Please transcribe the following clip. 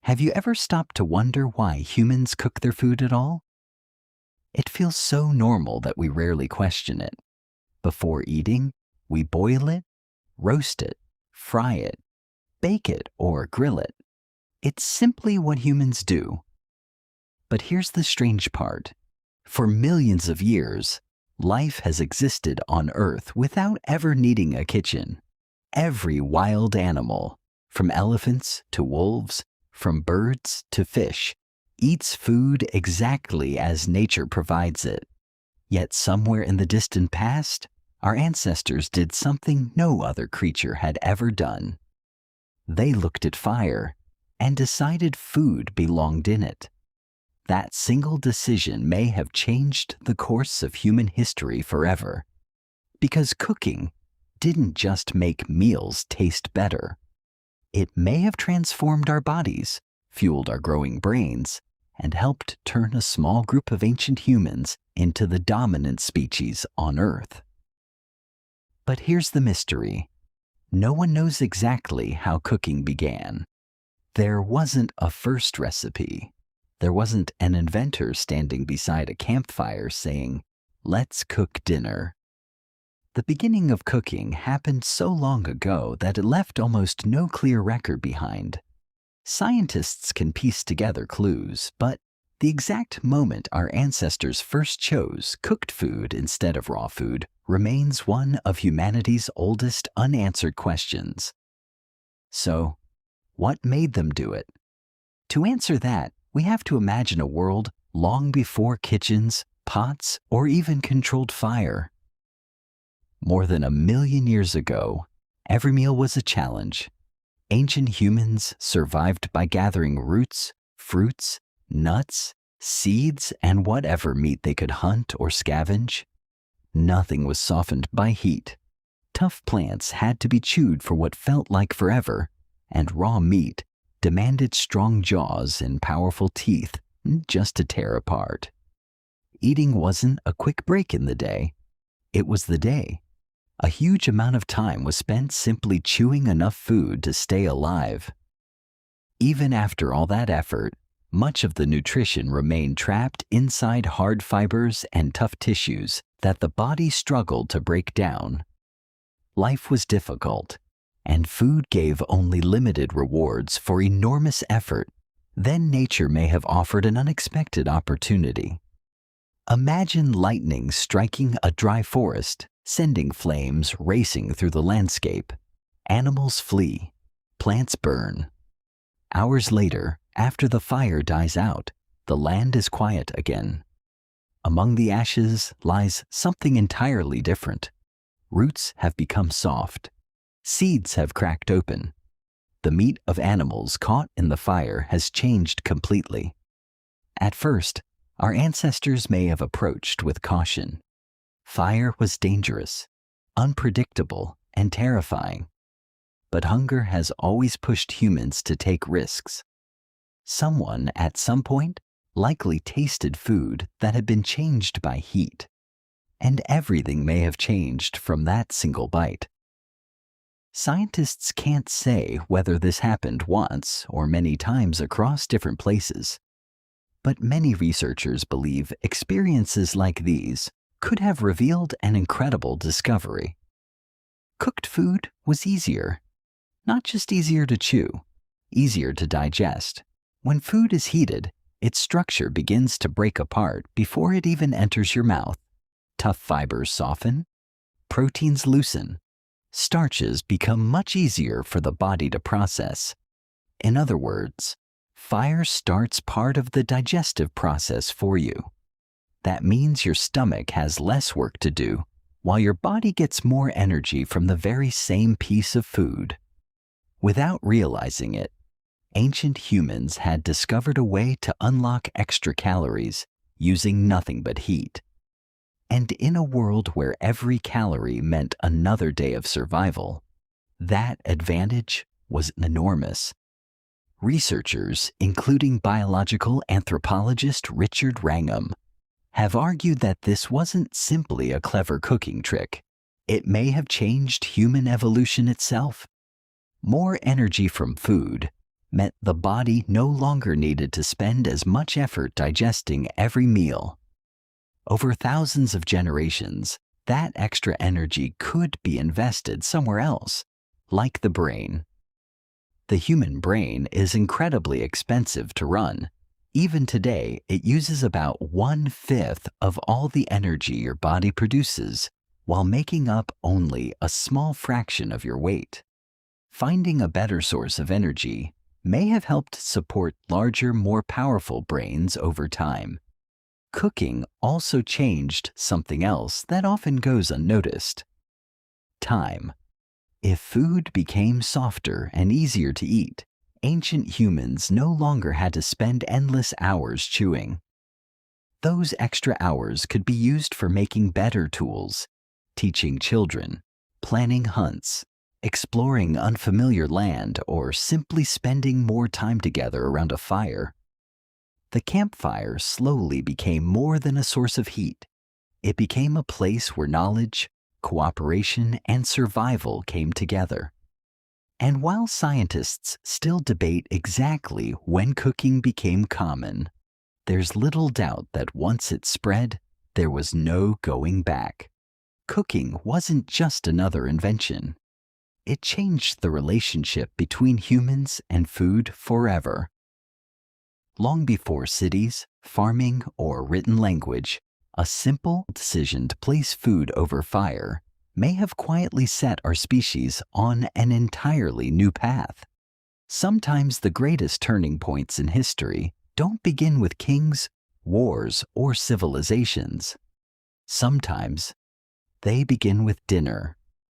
Have you ever stopped to wonder why humans cook their food at all? It feels so normal that we rarely question it. Before eating, we boil it, roast it, fry it, bake it, or grill it. It's simply what humans do. But here's the strange part. For millions of years, life has existed on Earth without ever needing a kitchen. Every wild animal, from elephants to wolves, from birds to fish, eats food exactly as nature provides it. Yet somewhere in the distant past, our ancestors did something no other creature had ever done. They looked at fire and decided food belonged in it. That single decision may have changed the course of human history forever. Because cooking didn't just make meals taste better. It may have transformed our bodies, fueled our growing brains, and helped turn a small group of ancient humans into the dominant species on Earth. But here's the mystery. No one knows exactly how cooking began. There wasn't a first recipe. There wasn't an inventor standing beside a campfire saying, "Let's cook dinner." The beginning of cooking happened so long ago that it left almost no clear record behind. Scientists can piece together clues, but the exact moment our ancestors first chose cooked food instead of raw food remains one of humanity's oldest unanswered questions. So, what made them do it? To answer that, we have to imagine a world long before kitchens, pots, or even controlled fire. More than 1,000,000 years ago, every meal was a challenge. Ancient humans survived by gathering roots, fruits, nuts, seeds, and whatever meat they could hunt or scavenge. Nothing was softened by heat. Tough plants had to be chewed for what felt like forever, and raw meat demanded strong jaws and powerful teeth just to tear apart. Eating wasn't a quick break in the day. It was the day. A huge amount of time was spent simply chewing enough food to stay alive. Even after all that effort, much of the nutrition remained trapped inside hard fibers and tough tissues that the body struggled to break down. Life was difficult, and food gave only limited rewards for enormous effort. Then nature may have offered an unexpected opportunity. Imagine lightning striking a dry forest, sending flames racing through the landscape. Animals flee, plants burn. Hours later, after the fire dies out, the land is quiet again. Among the ashes lies something entirely different. Roots have become soft. Seeds have cracked open. The meat of animals caught in the fire has changed completely. At first, our ancestors may have approached with caution. Fire was dangerous, unpredictable, and terrifying. But hunger has always pushed humans to take risks. Someone, at some point, likely tasted food that had been changed by heat. And everything may have changed from that single bite. Scientists can't say whether this happened once or many times across different places. But many researchers believe experiences like these could have revealed an incredible discovery. Cooked food was easier. Not just easier to chew, easier to digest. When food is heated, its structure begins to break apart before it even enters your mouth. Tough fibers soften, proteins loosen, starches become much easier for the body to process. In other words, fire starts part of the digestive process for you. That means your stomach has less work to do, while your body gets more energy from the very same piece of food. Without realizing it, ancient humans had discovered a way to unlock extra calories using nothing but heat. And in a world where every calorie meant another day of survival, that advantage was enormous. Researchers, including biological anthropologist Richard Wrangham, have argued that this wasn't simply a clever cooking trick. It may have changed human evolution itself. More energy from food meant the body no longer needed to spend as much effort digesting every meal. Over thousands of generations, that extra energy could be invested somewhere else, like the brain. The human brain is incredibly expensive to run. Even today, it uses about 1/5 of all the energy your body produces, while making up only a small fraction of your weight. Finding a better source of energy may have helped support larger, more powerful brains over time. Cooking also changed something else that often goes unnoticed: time. If food became softer and easier to eat, ancient humans no longer had to spend endless hours chewing. Those extra hours could be used for making better tools, teaching children, planning hunts, exploring unfamiliar land, or simply spending more time together around a fire. The campfire slowly became more than a source of heat. It became a place where knowledge, cooperation, and survival came together. And while scientists still debate exactly when cooking became common, there's little doubt that once it spread, there was no going back. Cooking wasn't just another invention. It changed the relationship between humans and food forever. Long before cities, farming, or written language, a simple decision to place food over fire may have quietly set our species on an entirely new path. Sometimes the greatest turning points in history don't begin with kings, wars, or civilizations. Sometimes they begin with dinner.